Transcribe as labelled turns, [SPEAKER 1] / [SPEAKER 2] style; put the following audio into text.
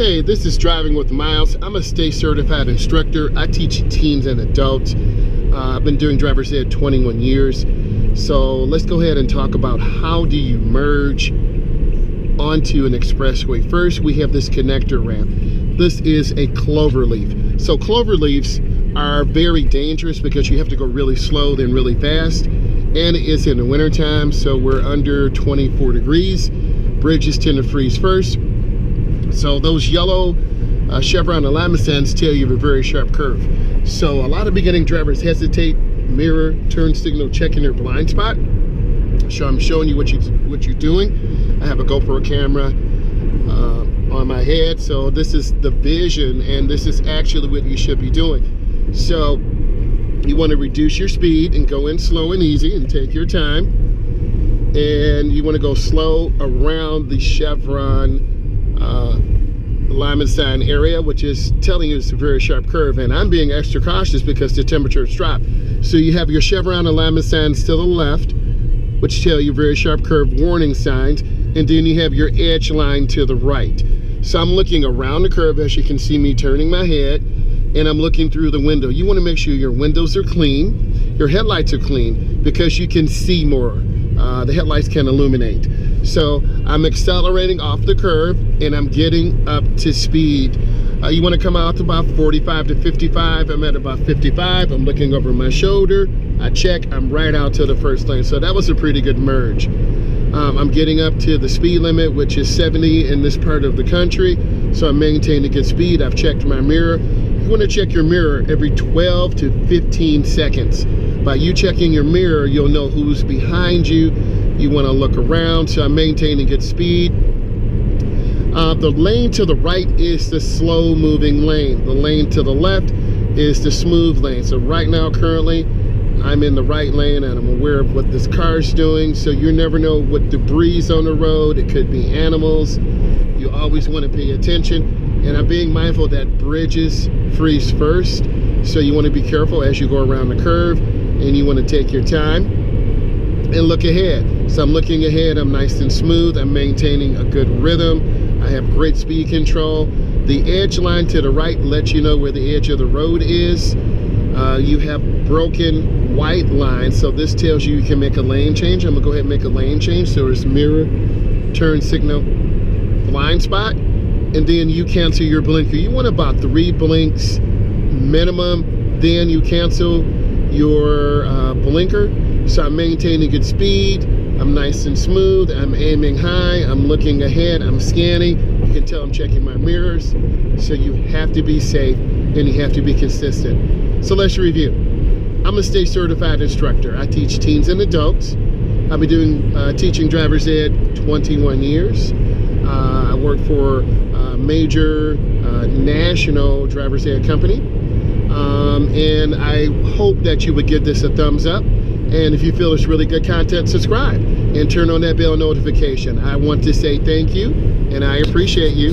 [SPEAKER 1] Hey, this is Driving with Myles. I'm a state certified instructor. I teach teens and adults. I've been doing driver's ed 21 years. So let's go ahead and talk about how do you merge onto an expressway. First, we have this connector ramp. This is a clover leaf. So clover leaves are very dangerous because you have to go really slow then really fast. And it's in the wintertime, so we're under 24 degrees. Bridges tend to freeze first. So those yellow chevron alignment signs tell you a very sharp curve. So a lot of beginning drivers hesitate, mirror, turn signal, checking their blind spot. So I'm showing you what you're doing. I have a GoPro camera on my head. So this is the vision, and this is actually what you should be doing. So you want to reduce your speed and go in slow and easy and take your time. And you want to go slow around the chevron alignment sign area, which is telling you it's a very sharp curve. And I'm being extra cautious because the temperatures drop. So you have your chevron alignment signs to the left, which tell you very sharp curve warning signs. And then you have your edge line to the right. So I'm looking around the curve, as you can see me turning my head, and I'm looking through the window. You want to make sure your windows are clean, your headlights are clean, because you can see more. The headlights can illuminate. So I'm accelerating off the curve and I'm getting up to speed. You want to come out to about 45 to 55. I'm at about 55. I'm looking over my shoulder. I check, I'm right out to the first lane. So that was a pretty good merge. I'm getting up to the speed limit, which is 70 in this part of the country. So I'm maintaining a good speed. I've checked my mirror. You want to check your mirror every 12 to 15 seconds. By you checking your mirror, you'll know who's behind you. You want to look around. So I'm maintaining good speed. The lane to the right is the slow moving lane. The lane to the left is the smooth lane. So right now, currently, I'm in the right lane and I'm aware of what this car's doing. So you never know what debris is on the road. It could be animals. You always want to pay attention. And I'm being mindful that bridges freeze first. So you want to be careful as you go around the curve, and you want to take your time and look ahead. So I'm looking ahead, I'm nice and smooth, I'm maintaining a good rhythm, I have great speed control. The edge line to the right lets you know where the edge of the road is. You have broken white lines, so this tells you you can make a lane change. I'm gonna go ahead and make a lane change. So it's mirror, turn signal, blind spot, and then you cancel your blinker. You want about 3 blinks minimum, then you cancel your blinker. So I'm maintaining good speed, I'm nice and smooth, I'm aiming high, I'm looking ahead, I'm scanning. You can tell I'm checking my mirrors. So you have to be safe and you have to be consistent. So let's review. I'm a state certified instructor. I teach teens and adults. I've been doing teaching driver's ed 21 years. I work for a major national driver's ed company. And I hope that you would give this a thumbs up. And if you feel it's really good content, subscribe and turn on that bell notification. I want to say thank you and I appreciate you.